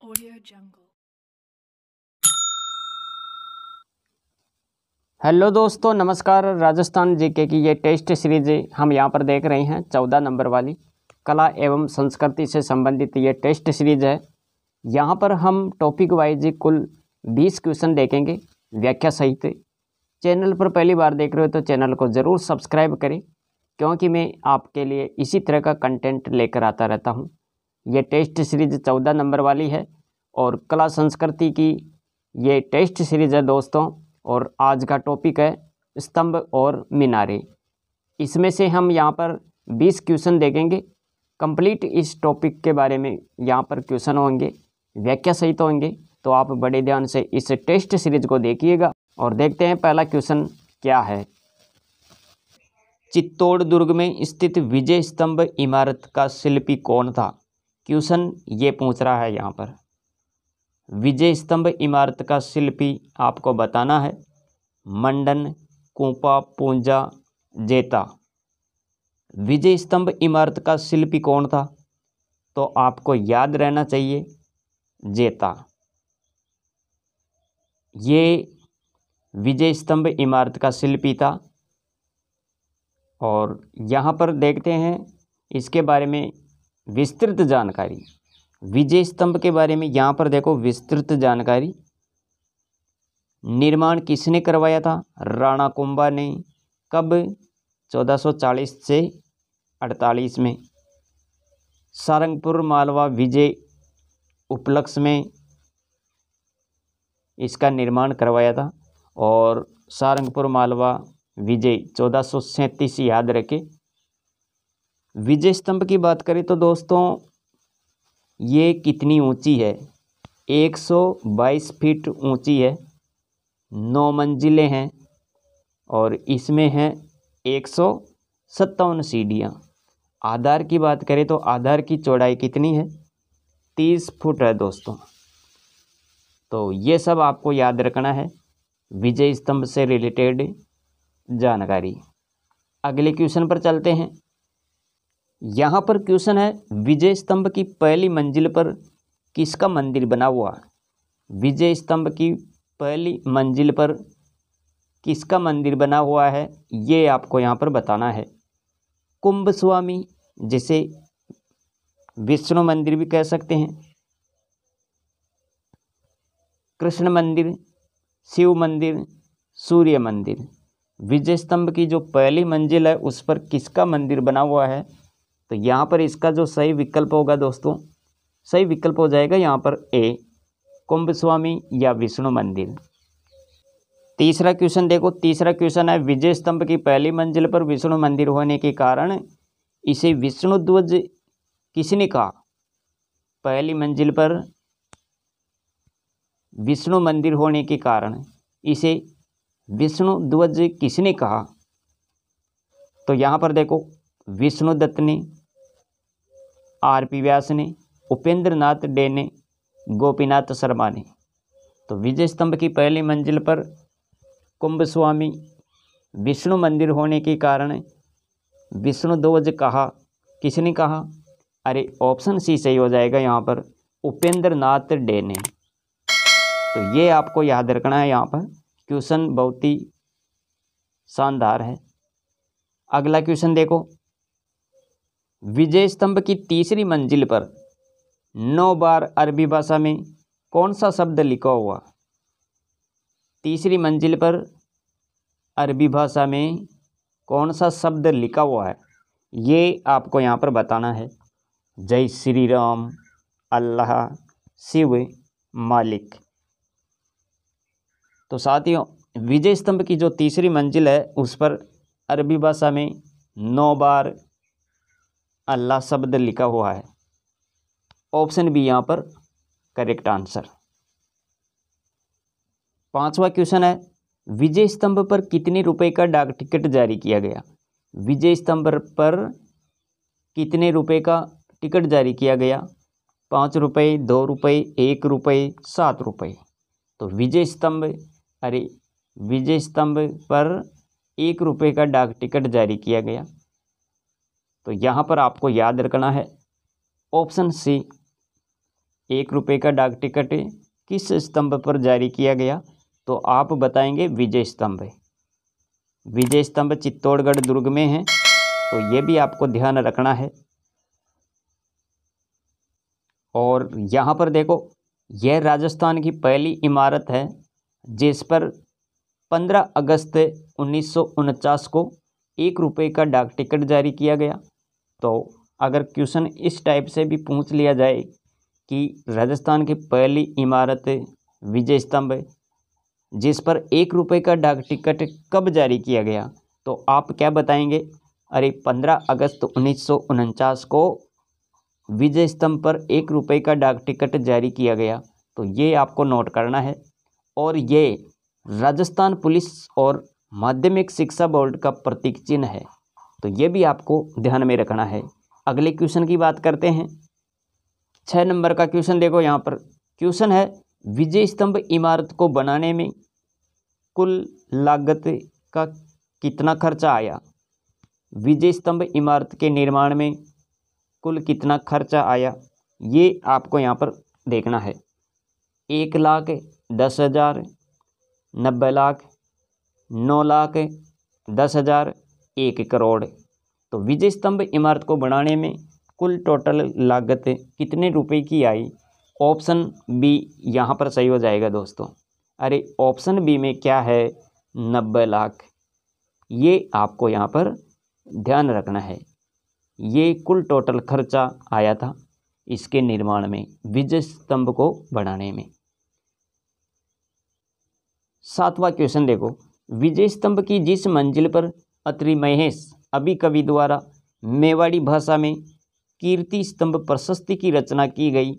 Audio Jungle। Hello दोस्तों, नमस्कार। Rajasthan GK की ये टेस्ट सीरीज हम यहाँ पर देख रहे हैं। 14 नंबर वाली कला एवं संस्कृति से संबंधित ये टेस्ट सीरीज है। यहाँ पर हम टॉपिक वाइज कुल 20 क्वेश्चन देखेंगे व्याख्या सहित। चैनल पर पहली बार देख रहे हो तो चैनल को ज़रूर सब्सक्राइब करें, क्योंकि मैं आपके लिए इसी तरह का कंटेंट लेकर आता रहता हूँ। ये टेस्ट सीरीज 14 नंबर वाली है और कला संस्कृति की ये टेस्ट सीरीज है दोस्तों। और आज का टॉपिक है स्तंभ और मीनारें। इसमें से हम यहाँ पर 20 क्वेश्चन देखेंगे। कंप्लीट इस टॉपिक के बारे में यहाँ पर क्वेश्चन होंगे, व्याख्या सहित होंगे, तो आप बड़े ध्यान से इस टेस्ट सीरीज को देखिएगा। और देखते हैं पहला क्वेश्चन क्या है। चित्तौड़ दुर्ग में स्थित विजय स्तंभ इमारत का शिल्पी कौन था? क्वेश्चन ये पूछ रहा है यहाँ पर। विजय स्तंभ इमारत का शिल्पी आपको बताना है। मंडन, कुंपा, पूंजा, जेता। विजय स्तंभ इमारत का शिल्पी कौन था? तो आपको याद रहना चाहिए जेता। ये विजय स्तंभ इमारत का शिल्पी था। और यहाँ पर देखते हैं इसके बारे में विस्तृत जानकारी। विजय स्तंभ के बारे में यहाँ पर देखो विस्तृत जानकारी। निर्माण किसने करवाया था? राणा कुंभा ने। कब? 1440 से 48 में। सारंगपुर मालवा विजय उपलक्ष्य में इसका निर्माण करवाया था। और सारंगपुर मालवा विजय 1437 याद रखें। विजय स्तंभ की बात करें तो दोस्तों ये कितनी ऊंची है? 122 फीट ऊंची है, 9 मंजिलें हैं और इसमें हैं 157 सीढ़ियाँ। आधार की बात करें तो आधार की चौड़ाई कितनी है? 30 फुट है दोस्तों। तो ये सब आपको याद रखना है विजय स्तंभ से रिलेटेड जानकारी। अगले क्वेश्चन पर चलते हैं। यहाँ पर क्वेश्चन है, विजय स्तंभ की पहली मंजिल पर किसका मंदिर बना हुआ? विजय स्तंभ की पहली मंजिल पर किसका मंदिर बना हुआ है, ये आपको यहाँ पर बताना है। कुंभ स्वामी, जिसे विष्णु मंदिर भी कह सकते हैं, कृष्ण मंदिर, शिव मंदिर, सूर्य मंदिर। विजय स्तंभ की जो पहली मंजिल है उस पर किसका मंदिर बना हुआ है? तो यहाँ पर इसका जो सही विकल्प होगा दोस्तों, सही विकल्प हो जाएगा यहाँ पर ए, कुंभ स्वामी या विष्णु मंदिर। तीसरा क्वेश्चन देखो। तीसरा क्वेश्चन है, विजय स्तंभ की पहली मंजिल पर विष्णु मंदिर होने के कारण इसे विष्णु ध्वज किसने कहा? पहली मंजिल पर विष्णु मंदिर होने के कारण इसे विष्णु ध्वज किसने कहा? तो यहाँ पर देखो विष्णु दत्त ने, आर.पी. व्यास ने, उपेंद्र नाथ डे ने, गोपीनाथ शर्मा ने। तो विजय स्तंभ की पहली मंजिल पर कुंभ स्वामी विष्णु मंदिर होने के कारण विष्णु ध्वज कहा, किसने कहा? अरे ऑप्शन सी सही हो जाएगा यहाँ पर, उपेंद्र नाथ डे ने। तो ये आपको याद रखना है। यहाँ पर क्वेश्चन बहुत ही शानदार है। अगला क्वेश्चन देखो। विजय स्तंभ की तीसरी मंजिल पर 9 बार अरबी भाषा में कौन सा शब्द लिखा हुआ? तीसरी मंजिल पर अरबी भाषा में कौन सा शब्द लिखा हुआ है, ये आपको यहाँ पर बताना है। जय श्री राम, अल्लाह, शिव, मालिक। तो साथियों, विजय स्तंभ की जो तीसरी मंजिल है उस पर अरबी भाषा में 9 बार अल्लाह शब्द लिखा हुआ है। ऑप्शन बी यहाँ पर करेक्ट आंसर। पांचवा क्वेश्चन है, विजय स्तंभ पर कितने रुपए का डाक टिकट जारी किया गया? विजय स्तंभ पर कितने रुपए का टिकट जारी किया गया? 5 रुपये, 2 रुपये, 1 रुपये, 7 रुपये। तो विजय स्तंभ पर 1 रुपये का डाक टिकट जारी किया गया। तो यहाँ पर आपको याद रखना है ऑप्शन सी ₹1 का डाक टिकट किस स्तंभ पर जारी किया गया? तो आप बताएंगे विजय स्तंभ। विजय स्तंभ चित्तौड़गढ़ दुर्ग में है, तो ये भी आपको ध्यान रखना है। और यहाँ पर देखो, यह राजस्थान की पहली इमारत है जिस पर 15 अगस्त 1949 को ₹1 का डाक टिकट जारी किया गया। तो अगर क्वेश्चन इस टाइप से भी पूछ लिया जाए कि राजस्थान की पहली इमारत विजय स्तंभ जिस पर ₹1 का डाक टिकट कब जारी किया गया, तो आप क्या बताएंगे? अरे 15 अगस्त 1949 को विजय स्तंभ पर ₹1 का डाक टिकट जारी किया गया। तो ये आपको नोट करना है। और ये राजस्थान पुलिस और माध्यमिक शिक्षा बोर्ड का प्रतीक चिन्ह है, तो ये भी आपको ध्यान में रखना है। अगले क्वेश्चन की बात करते हैं। 6 नंबर का क्वेश्चन देखो, यहाँ पर क्वेश्चन है विजय स्तंभ इमारत को बनाने में कुल लागत का कितना खर्चा आया? विजय स्तंभ इमारत के निर्माण में कुल कितना खर्चा आया, ये आपको यहाँ पर देखना है। 1,10,000, 90 लाख, 9 लाख, 10,000, 1 करोड़। तो विजय स्तंभ इमारत को बनाने में कुल टोटल लागत कितने रुपए की आई? ऑप्शन बी यहाँ पर सही हो जाएगा दोस्तों। अरे ऑप्शन बी में क्या है? 90 लाख। ये आपको यहाँ पर ध्यान रखना है। ये कुल टोटल खर्चा आया था इसके निर्माण में, विजय स्तंभ को बनाने में। 7वां क्वेश्चन देखो, विजय स्तंभ की जिस मंजिल पर अत्रि महेश अभी कवि द्वारा मेवाड़ी भाषा में कीर्ति स्तंभ प्रशस्ति की रचना की गई,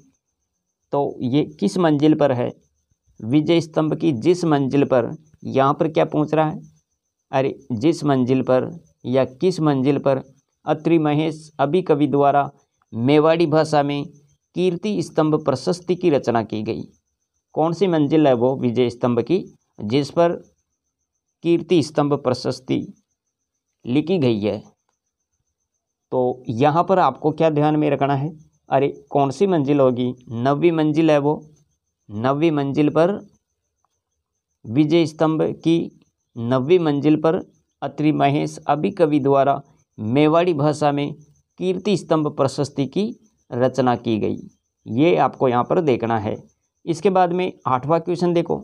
तो ये किस मंजिल पर है? विजय स्तंभ की जिस मंजिल पर, यहाँ पर क्या पूछ रहा है? अरे जिस मंजिल पर या किस मंजिल पर अत्रि महेश अभी कवि द्वारा मेवाड़ी भाषा में कीर्ति स्तंभ प्रशस्ति की रचना की गई। कौन सी मंजिल है वो विजय स्तंभ की जिस पर कीर्ति स्तंभ प्रशस्ति लिखी गई है? तो यहाँ पर आपको क्या ध्यान में रखना है? अरे कौन सी मंजिल होगी? 9वीं मंजिल है वो। 9वीं मंजिल पर विजय स्तंभ की 9वीं मंजिल पर अत्रि महेश अभी कवि द्वारा मेवाड़ी भाषा में कीर्ति स्तंभ प्रशस्ति की रचना की गई। ये आपको यहाँ पर देखना है। इसके बाद में 8वां क्वेश्चन देखो,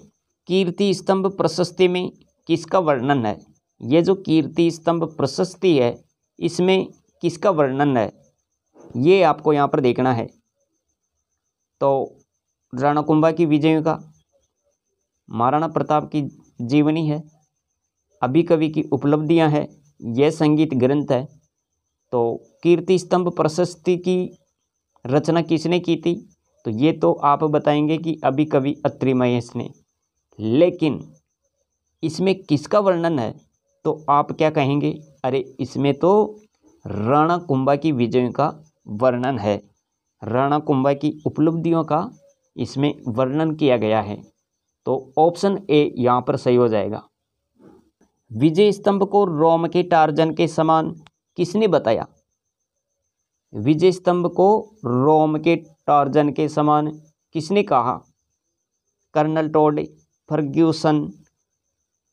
कीर्ति स्तंभ प्रशस्ति में किसका वर्णन है? ये जो कीर्ति स्तंभ प्रशस्ति है इसमें किसका वर्णन है, ये आपको यहाँ पर देखना है। तो राणा कुंभा की विजयों का, महाराणा प्रताप की जीवनी है, अभी कवि की उपलब्धियां हैं, यह संगीत ग्रंथ है। तो कीर्ति स्तंभ प्रशस्ति की रचना किसने की थी? तो ये तो आप बताएंगे कि अभी कवि अत्रि महेश ने, लेकिन इसमें किसका वर्णन है तो आप क्या कहेंगे? अरे इसमें तो राणा कुंभा की विजयों का वर्णन है, राणा कुंभा की उपलब्धियों का इसमें वर्णन किया गया है। तो ऑप्शन ए यहाँ पर सही हो जाएगा। विजय स्तंभ को रोम के टार्जन के समान किसने बताया? विजय स्तंभ को रोम के टार्जन के समान किसने कहा? कर्नल टॉड, फर्ग्यूसन,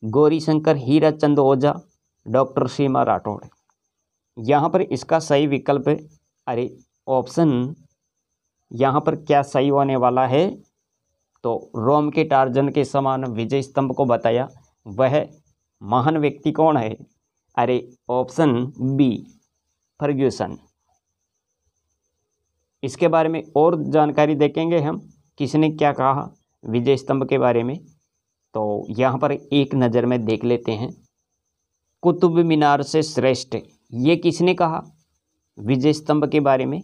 गौरीशंकर, हीरा चंद ओझा, डॉक्टर सीमा राठौड़। यहाँ पर इसका सही विकल्प है, अरे ऑप्शन यहाँ पर क्या सही होने वाला है? तो रोम के टार्जन के समान विजय स्तंभ को बताया वह महान व्यक्ति कौन है? अरे ऑप्शन बी, फर्ग्यूसन। इसके बारे में और जानकारी देखेंगे हम, किसने क्या कहा विजय स्तंभ के बारे में। तो यहाँ पर एक नज़र में देख लेते हैं। कुतुब मीनार से श्रेष्ठ, ये किसने कहा विजय स्तंभ के बारे में?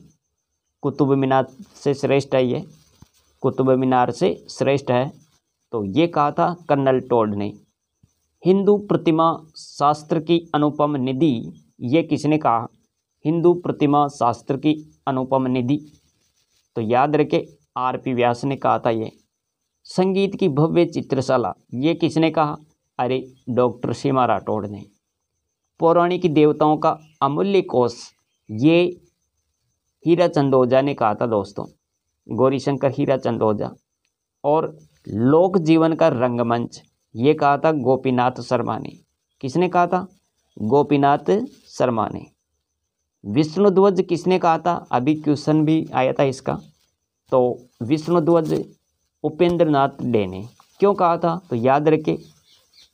कुतुब मीनार से श्रेष्ठ है, ये कुतुब मीनार से श्रेष्ठ है, तो ये कहा था कर्नल टॉड ने। हिंदू प्रतिमा शास्त्र की अनुपम निधि, ये किसने कहा? हिंदू प्रतिमा शास्त्र की अनुपम निधि, तो याद रखे आर.पी. व्यास ने कहा था ये। संगीत की भव्य चित्रशाला, ये किसने कहा? अरे डॉक्टर सीमा राठौड़ ने। पौराणिक देवताओं का अमूल्य कोश, ये हीरा चंद ओझा ने कहा था दोस्तों। गौरीशंकर हीराचंद ओझा। और लोक जीवन का रंगमंच ये कहा था गोपीनाथ शर्मा ने। किसने कहा था? गोपीनाथ शर्मा ने। विष्णुध्वज किसने कहा था? अभी क्वेश्चन भी आया था इसका। तो विष्णुध्वज उपेंद्र नाथ डे ने। क्यों कहा था? तो याद रखें,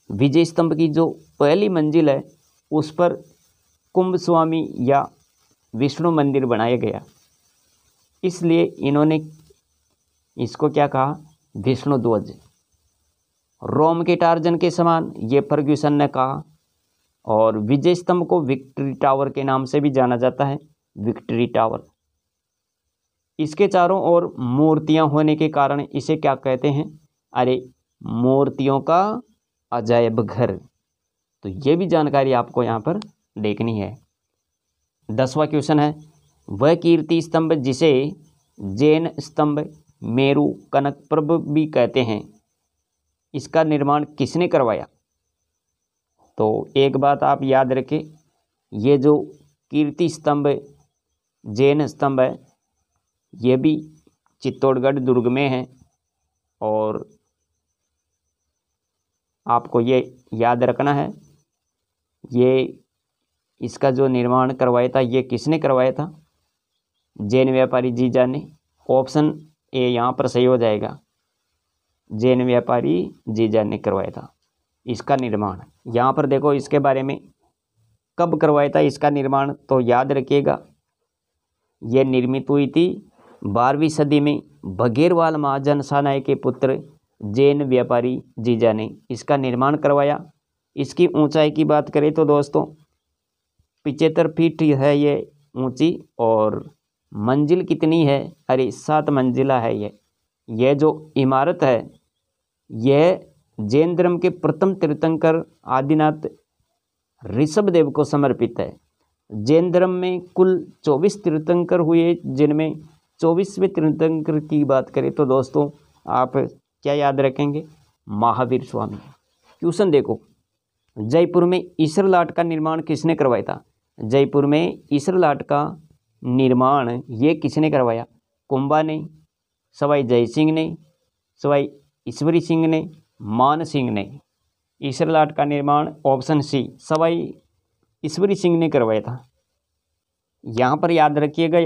विजय स्तंभ की जो पहली मंजिल है उस पर कुंभ स्वामी या विष्णु मंदिर बनाया गया, इसलिए इन्होंने इसको क्या कहा? विष्णुध्वज। रोम के टार्जन के समान ये फर्ग्यूसन ने कहा। और विजय स्तंभ को विक्ट्री टावर के नाम से भी जाना जाता है, विक्ट्री टावर। इसके चारों ओर मूर्तियां होने के कारण इसे क्या कहते हैं? अरे, मूर्तियों का अजायब घर। तो ये भी जानकारी आपको यहाँ पर देखनी है। 10वां क्वेश्चन है, वह कीर्ति स्तंभ जिसे जैन स्तंभ, मेरु, कनकप्रभ भी कहते हैं, इसका निर्माण किसने करवाया? तो एक बात आप याद रखें, ये जो कीर्ति स्तंभ जैन स्तंभ है ये भी चित्तौड़गढ़ दुर्ग में है। और आपको ये याद रखना है, ये इसका जो निर्माण करवाया था ये किसने करवाया था? जैन व्यापारी जीजा ने। ऑप्शन ए यहाँ पर सही हो जाएगा, जैन व्यापारी जीजा ने करवाया था इसका निर्माण। यहाँ पर देखो इसके बारे में, कब करवाया था इसका निर्माण? तो याद रखिएगा, ये निर्मित हुई थी 12वीं सदी में बघेरवाल महाजन सानाई के पुत्र जैन व्यापारी जीजा ने इसका निर्माण करवाया। इसकी ऊंचाई की बात करें तो दोस्तों 75 फीट है ये ऊंची। और मंजिल कितनी है? अरे 7 मंजिला है ये जो इमारत है यह जैन धर्म के प्रथम तीर्थंकर आदिनाथ ऋषभदेव को समर्पित है। जैन धर्म में कुल 24 तीर्थंकर हुए, जिनमें 24वें तीर्थंकर की बात करें तो दोस्तों आप क्या याद रखेंगे? महावीर स्वामी। क्वेश्चन देखो, जयपुर में ईसरलाट का निर्माण किसने करवाया था? जयपुर में ईसरलाट का निर्माण ये किसने करवाया? कुंभा ने, सवाई जय सिंह ने, सवाई ईश्वरी सिंह ने, मान सिंह ने। ईसरलाट का निर्माण ऑप्शन सी सवाई ईश्वरी सिंह ने करवाया था। यहाँ पर याद रखिएगा,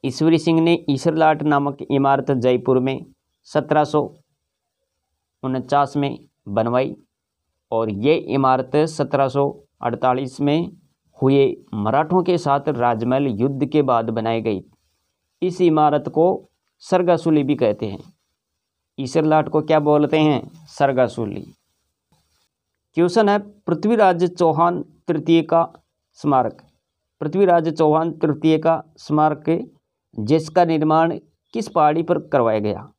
ईश्वरी सिंह ने ईसरलाट नामक इमारत जयपुर में 1749 में बनवाई। और ये इमारत 1748 में हुए मराठों के साथ राजमहल युद्ध के बाद बनाई गई। इस इमारत को सरगासुली भी कहते हैं। ईसरलाट को क्या बोलते हैं? सरगासुली। क्वेश्चन है, पृथ्वीराज चौहान तृतीय का स्मारक। पृथ्वीराज चौहान तृतीय का स्मारक जिसका निर्माण किस पहाड़ी पर करवाया गया?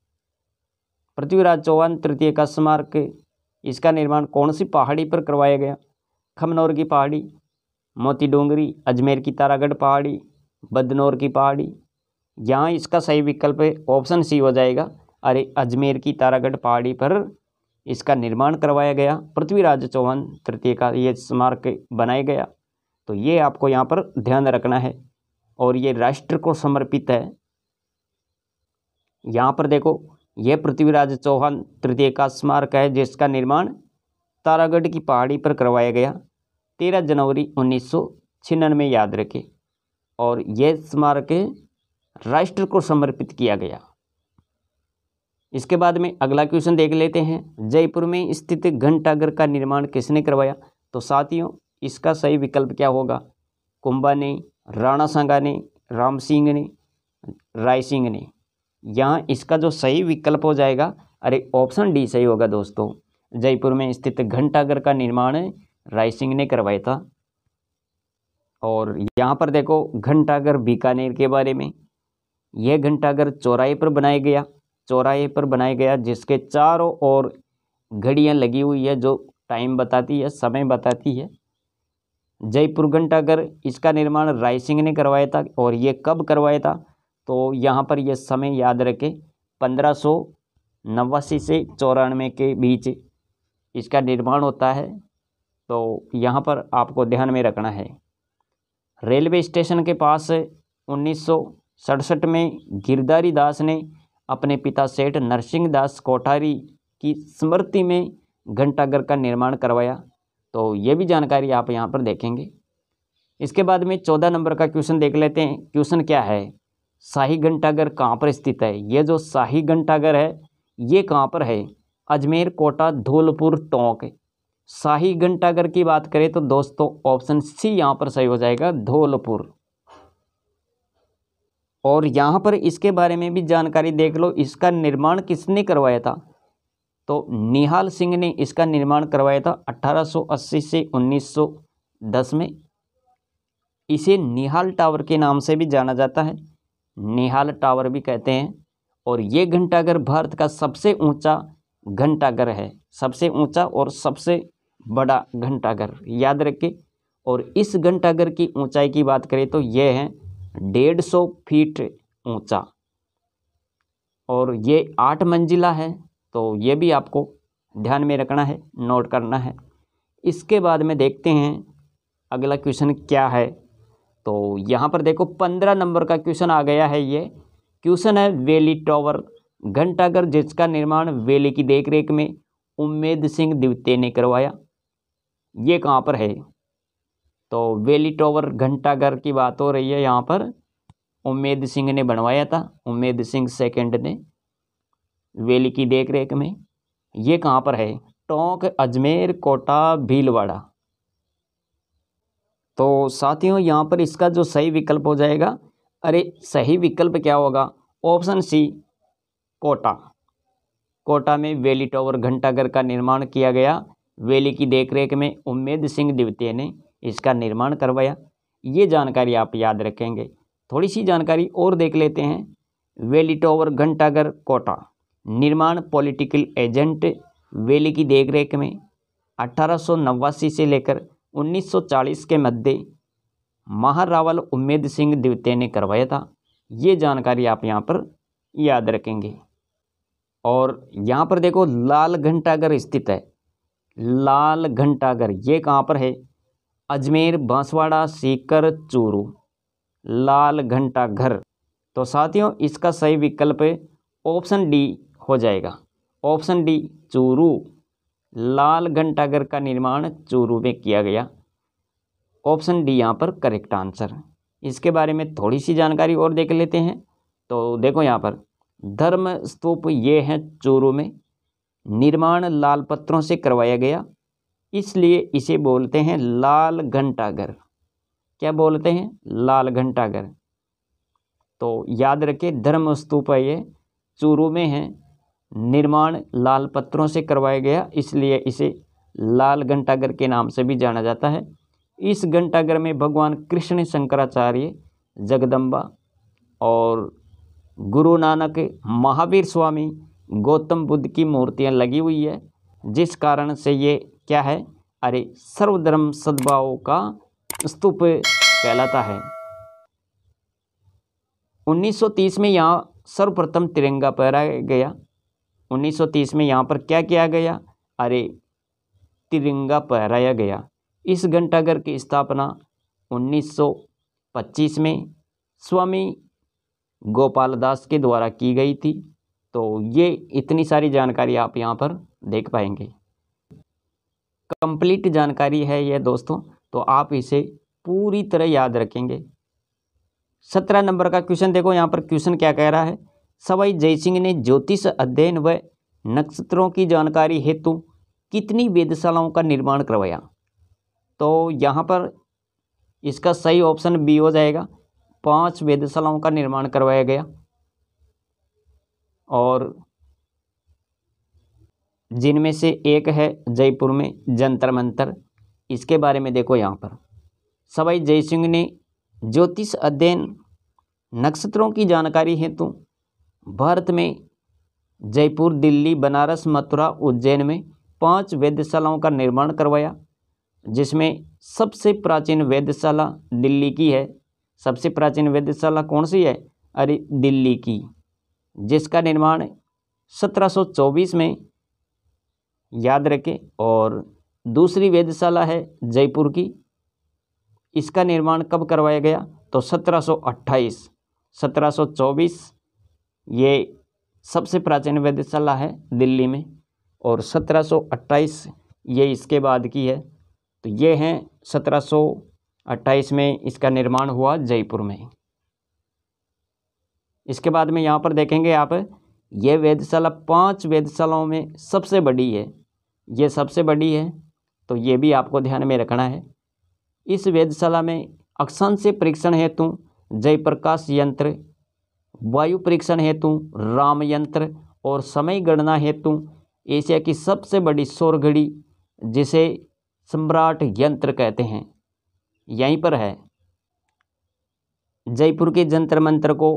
पृथ्वीराज चौहान तृतीय का स्मारक इसका निर्माण कौन सी पहाड़ी पर करवाया गया? खमनौर की पहाड़ी, मोती डोंगरी, अजमेर की तारागढ़ पहाड़ी, बदनौर की पहाड़ी। यहाँ इसका सही विकल्प ऑप्शन सी हो जाएगा। अरे, अजमेर की तारागढ़ पहाड़ी पर इसका निर्माण करवाया गया। पृथ्वीराज चौहान तृतीय का ये स्मारक बनाया गया। तो ये आपको यहाँ पर ध्यान रखना है। और ये राष्ट्र को समर्पित है। यहाँ पर देखो, यह पृथ्वीराज चौहान तृतीय का स्मारक है जिसका निर्माण तारागढ़ की पहाड़ी पर करवाया गया 13 जनवरी 1996, याद रखें। और यह स्मारक राष्ट्र को समर्पित किया गया। इसके बाद में अगला क्वेश्चन देख लेते हैं, जयपुर में स्थित घंटाघर का निर्माण किसने करवाया? तो साथियों इसका सही विकल्प क्या होगा? कुंभा ने, राणा सांगा ने, राम सिंह ने, राय सिंह ने। यहाँ इसका जो सही विकल्प हो जाएगा, अरे ऑप्शन डी सही होगा दोस्तों। जयपुर में स्थित घंटाघर का निर्माण राय सिंह ने करवाया था। और यहाँ पर देखो घंटाघर बीकानेर के बारे में। यह घंटाघर चौराहे पर बनाया गया, जिसके चारों ओर घड़ियाँ लगी हुई है जो टाइम बताती है, समय बताती है। जयपुर घंटाघर इसका निर्माण राय सिंह ने करवाया था। और ये कब करवाया था? तो यहाँ पर यह समय याद रखें, 1589 से 94 के बीच इसका निर्माण होता है। तो यहाँ पर आपको ध्यान में रखना है। रेलवे स्टेशन के पास 67 में गिरधारी दास ने अपने पिता सेठ नरसिंह दास कोठारी की स्मृति में घंटाघर का निर्माण करवाया। तो ये भी जानकारी आप यहाँ पर देखेंगे। इसके बाद में 14 नंबर का क्वेश्चन देख लेते हैं। क्वेश्चन क्या है, शाही घंटाघर कहाँ पर स्थित है। ये जो शाही घंटाघर है ये कहाँ पर है, अजमेर, कोटा, धौलपुर, टोंक। शाही घंटाघर की बात करें तो दोस्तों ऑप्शन सी यहाँ पर सही हो जाएगा, धौलपुर। और यहाँ पर इसके बारे में भी जानकारी देख लो, इसका निर्माण किसने करवाया था। तो निहाल सिंह ने इसका निर्माण करवाया था 1880 से 1910 में। इसे निहाल टावर के नाम से भी जाना जाता है, निहाल टावर भी कहते हैं। और ये घंटाघर भारत का सबसे ऊंचा घंटाघर है, सबसे ऊंचा और सबसे बड़ा घंटाघर, याद रखें। और इस घंटाघर की ऊंचाई की बात करें तो ये है 150 फीट ऊंचा और ये 8 मंजिला है। तो ये भी आपको ध्यान में रखना है, नोट करना है। इसके बाद में देखते हैं अगला क्वेश्चन क्या है। तो यहाँ पर देखो 15 नंबर का क्वेश्चन आ गया है। ये क्वेश्चन है वेली टावर घंटाघर जिसका निर्माण वेली की देखरेख में उम्मेद सिंह द्वितीय ने करवाया। ये कहाँ पर है। तो वेली टावर घंटाघर की बात हो रही है, यहाँ पर उम्मेद सिंह ने बनवाया था, उम्मेद सिंह सेकंड ने, वेली की देखरेख में। ये कहाँ पर है, टोंक, अजमेर, कोटा, भीलवाड़ा। तो साथियों यहाँ पर इसका जो सही विकल्प हो जाएगा, अरे सही विकल्प क्या होगा, ऑप्शन सी, कोटा। कोटा में वेली टावर घंटाघर का निर्माण किया गया, वेली की देखरेख में उम्मेद सिंह द्वितीय ने इसका निर्माण करवाया। ये जानकारी आप याद रखेंगे। थोड़ी सी जानकारी और देख लेते हैं। वेली टावर घंटाघर कोटा, निर्माण पॉलिटिकल एजेंट वेली की देखरेख में 1889 से लेकर 1940 के मध्य महारावल उम्मेद सिंह द्वितीय ने करवाया था। ये जानकारी आप यहाँ पर याद रखेंगे। और यहाँ पर देखो लाल घंटाघर स्थित है, लाल घंटाघर ये कहाँ पर है, अजमेर, बांसवाड़ा, सीकर, चूरू, लाल घंटाघर। तो साथियों इसका सही विकल्प ऑप्शन डी हो जाएगा, ऑप्शन डी, चूरू। लाल घंटाघर का निर्माण चूरू में किया गया, ऑप्शन डी यहाँ पर करेक्ट आंसर। इसके बारे में थोड़ी सी जानकारी और देख लेते हैं। तो देखो यहाँ पर धर्म स्तूप ये है चूरू में, निर्माण लाल पत्थरों से करवाया गया, इसलिए इसे बोलते हैं लाल घंटाघर। क्या बोलते हैं, लाल घंटाघर। तो याद रखें धर्म स्तूप है ये, चूरू में है, निर्माण लाल पत्थरों से करवाया गया, इसलिए इसे लाल घंटाघर के नाम से भी जाना जाता है। इस घंटाघर में भगवान कृष्ण, शंकराचार्य, जगदम्बा और गुरु नानक, महावीर स्वामी, गौतम बुद्ध की मूर्तियां लगी हुई है, जिस कारण से ये क्या है, अरे सर्वधर्म सद्भाव का स्तूप कहलाता है। 1930 में यहाँ सर्वप्रथम तिरंगा फहराया गया। 1930 में यहाँ पर क्या किया गया, अरे तिरंगा फहराया गया। इस घंटाघर की स्थापना 1925 में स्वामी गोपाल दास के द्वारा की गई थी। तो ये इतनी सारी जानकारी आप यहाँ पर देख पाएंगे। कंप्लीट जानकारी है ये दोस्तों, तो आप इसे पूरी तरह याद रखेंगे। 17 नंबर का क्वेश्चन देखो, यहाँ पर क्वेश्चन क्या कह रहा है, सवाई जयसिंह ने ज्योतिष अध्ययन व नक्षत्रों की जानकारी हेतु कितनी वेधशालाओं का निर्माण करवाया। तो यहाँ पर इसका सही ऑप्शन बी हो जाएगा, 5 वेधशालाओं का निर्माण करवाया गया। और जिनमें से एक है जयपुर में जंतर मंतर। इसके बारे में देखो, यहाँ पर सवाई जयसिंह ने ज्योतिष अध्ययन नक्षत्रों की जानकारी हेतु भारत में जयपुर, दिल्ली, बनारस, मथुरा, उज्जैन में 5 वेधशालाओं का निर्माण करवाया, जिसमें सबसे प्राचीन वेधशाला दिल्ली की है। सबसे प्राचीन वेधशाला कौन सी है, अरे दिल्ली की, जिसका निर्माण 1724 में, याद रखें। और दूसरी वेधशाला है जयपुर की, इसका निर्माण कब करवाया गया, तो 1728 1724 ये सबसे प्राचीन वेधशाला है दिल्ली में, और 1728 ये इसके बाद की है। तो ये हैं 1728 में इसका निर्माण हुआ जयपुर में। इसके बाद में यहाँ पर देखेंगे आप, ये वेधशाला 5 वेधशालाओं में सबसे बड़ी है, ये सबसे बड़ी है, तो ये भी आपको ध्यान में रखना है। इस वेधशाला में अक्षांशीय परीक्षण हेतु जयप्रकाश यंत्र, वायु परीक्षण हेतु राम यंत्र और समय गणना हेतु एशिया की सबसे बड़ी सौर घड़ी जिसे सम्राट यंत्र कहते हैं यहीं पर है। जयपुर के जंतर मंतर को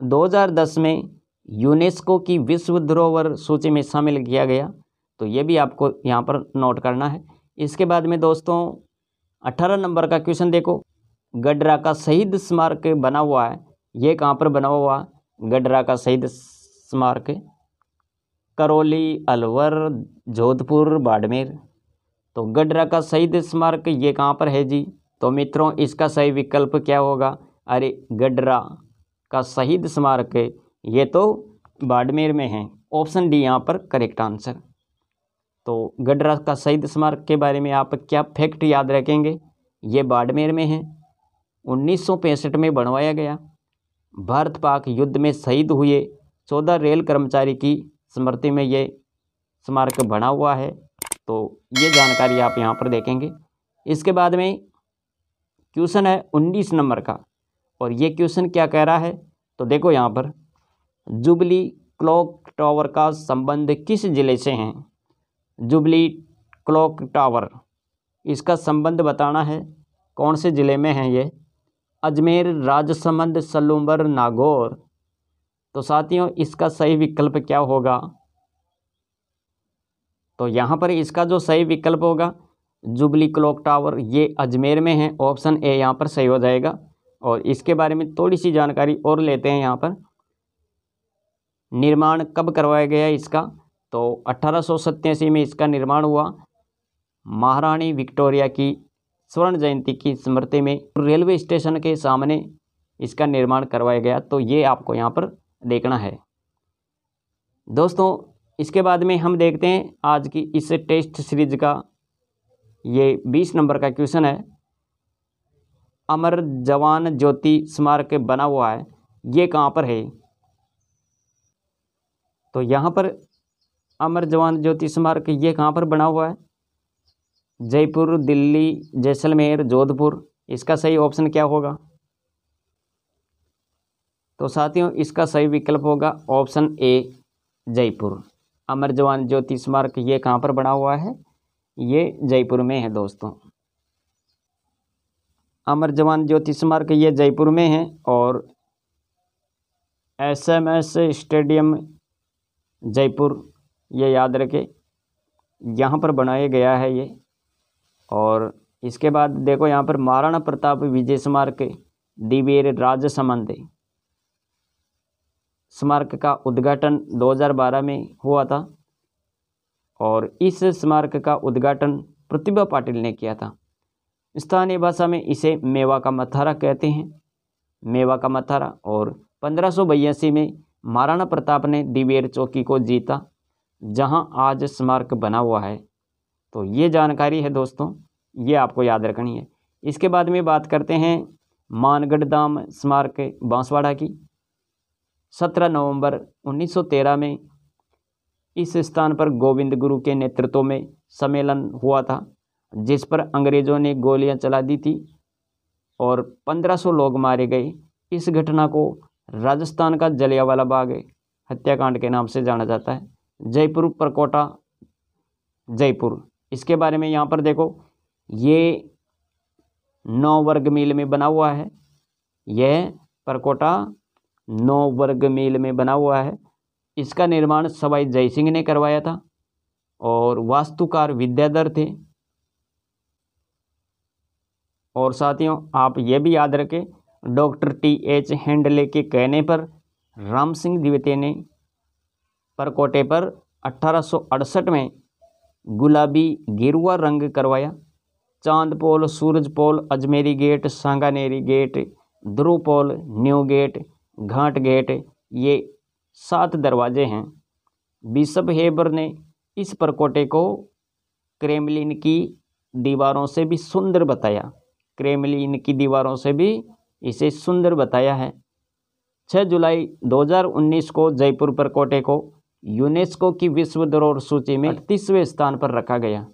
2010 में यूनेस्को की विश्व धरोहर सूची में शामिल किया गया, तो ये भी आपको यहाँ पर नोट करना है। इसके बाद में दोस्तों 18 नंबर का क्वेश्चन देखो, गडरा का शहीद स्मारक बना हुआ है, ये कहाँ पर बना हुआ? गडरा का शहीद स्मारक करौली, अलवर, जोधपुर, बाड़मेर। तो गडरा का शहीद स्मारक ये कहाँ पर है जी? तो मित्रों इसका सही विकल्प क्या होगा? अरे गडरा का शहीद स्मारक ये तो बाड़मेर में है, ऑप्शन डी यहाँ पर करेक्ट आंसर। तो गडरा का शहीद स्मारक के बारे में आप क्या फैक्ट याद रखेंगे? ये बाड़मेर में है, 1965 में बनवाया गया। भारत पाक युद्ध में शहीद हुए 14 रेल कर्मचारी की स्मृति में ये स्मारक बना हुआ है, तो ये जानकारी आप यहाँ पर देखेंगे। इसके बाद में क्वेश्चन है 19 नंबर का, और ये क्वेश्चन क्या कह रहा है? तो देखो यहाँ पर, जुबली क्लॉक टावर का संबंध किस जिले से है? जुबली क्लॉक टावर, इसका संबंध बताना है, कौन से ज़िले में है ये? अजमेर, राजसमंद, सलूम्बर, नागौर। तो साथियों इसका सही विकल्प क्या होगा? तो यहाँ पर इसका जो सही विकल्प होगा जुबली क्लॉक टावर, ये अजमेर में है, ऑप्शन ए यहाँ पर सही हो जाएगा। और इसके बारे में थोड़ी सी जानकारी और लेते हैं यहाँ पर। निर्माण कब करवाया गया इसका? तो 1887 में इसका निर्माण हुआ। महारानी विक्टोरिया की स्वर्ण जयंती की स्मृति में रेलवे स्टेशन के सामने इसका निर्माण करवाया गया, तो ये आपको यहाँ पर देखना है दोस्तों। इसके बाद में हम देखते हैं आज की इस टेस्ट सीरीज का ये 20 नंबर का क्वेश्चन है। अमर जवान ज्योति स्मारक बना हुआ है, ये कहाँ पर है? तो यहाँ पर अमर जवान ज्योति स्मारक ये कहाँ पर बना हुआ है? जयपुर, दिल्ली, जैसलमेर, जोधपुर। इसका सही ऑप्शन क्या होगा? तो साथियों इसका सही विकल्प होगा ऑप्शन ए जयपुर। अमर जवान ज्योति स्मारक ये कहाँ पर बना हुआ है? ये जयपुर में है दोस्तों। अमर जवान ज्योति स्मारक ये जयपुर में है, और SMS स्टेडियम जयपुर ये याद रखे, यहाँ पर बनाया गया है ये। और इसके बाद देखो यहाँ पर महाराणा प्रताप विजय स्मारक दिवेर राजसमंद स्मारक का उद्घाटन 2012 में हुआ था, और इस स्मारक का उद्घाटन प्रतिभा पाटिल ने किया था। स्थानीय भाषा में इसे मेवा का मथारा कहते हैं, मेवा का मथारा। और 1582 में महाराणा प्रताप ने दिवेर चौकी को जीता, जहां आज स्मारक बना हुआ है। तो ये जानकारी है दोस्तों, ये आपको याद रखनी है। इसके बाद में बात करते हैं मानगढ़ धाम स्मारक बांसवाड़ा की। 17 नवंबर 1913 में इस स्थान पर गोविंद गुरु के नेतृत्व में सम्मेलन हुआ था, जिस पर अंग्रेज़ों ने गोलियां चला दी थी और 1500 लोग मारे गए। इस घटना को राजस्थान का जलियांवाला बाग हत्याकांड के नाम से जाना जाता है। जयपुर परकोटा जयपुर, इसके बारे में यहाँ पर देखो, ये 9 वर्ग मील में बना हुआ है। यह परकोटा 9 वर्ग मील में बना हुआ है। इसका निर्माण सवाई जयसिंह ने करवाया था, और वास्तुकार विद्याधर थे। और साथियों आप ये भी याद रखें, डॉक्टर TH हैंडले के कहने पर राम सिंह द्वितीय ने परकोटे पर 1868 में गुलाबी गेरुआ रंग करवाया। चांद पोल, सूरज पोल, अजमेरी गेट, सांगानेरी गेट, ध्रुव पोल, न्यू गेट, घाट गेट, ये 7 दरवाजे हैं। बिशप हेबर ने इस परकोटे को क्रेमलिन की दीवारों से भी सुंदर बताया। क्रेमलिन की दीवारों से भी इसे सुंदर बताया है। 6 जुलाई 2019 को जयपुर परकोटे को यूनेस्को की विश्व धरोहर सूची में 38वें स्थान पर रखा गया।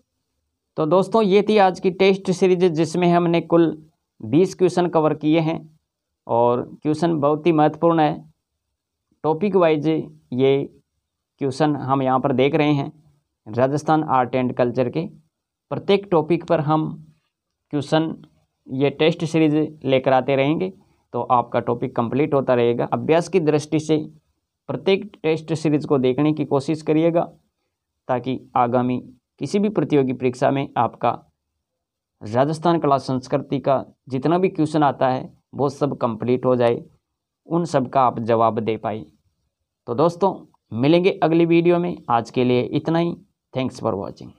तो दोस्तों ये थी आज की टेस्ट सीरीज, जिसमें हमने कुल 20 क्वेश्चन कवर किए हैं और क्वेश्चन बहुत ही महत्वपूर्ण है। टॉपिक वाइज ये क्वेश्चन हम यहाँ पर देख रहे हैं। राजस्थान आर्ट एंड कल्चर के प्रत्येक टॉपिक पर हम क्वेश्चन ये टेस्ट सीरीज लेकर आते रहेंगे, तो आपका टॉपिक कंप्लीट होता रहेगा। अभ्यास की दृष्टि से प्रत्येक टेस्ट सीरीज को देखने की कोशिश करिएगा, ताकि आगामी किसी भी प्रतियोगी परीक्षा में आपका राजस्थान कला संस्कृति का जितना भी क्वेश्चन आता है वो सब कंप्लीट हो जाए, उन सब का आप जवाब दे पाए। तो दोस्तों मिलेंगे अगली वीडियो में, आज के लिए इतना ही। Thanks for watching.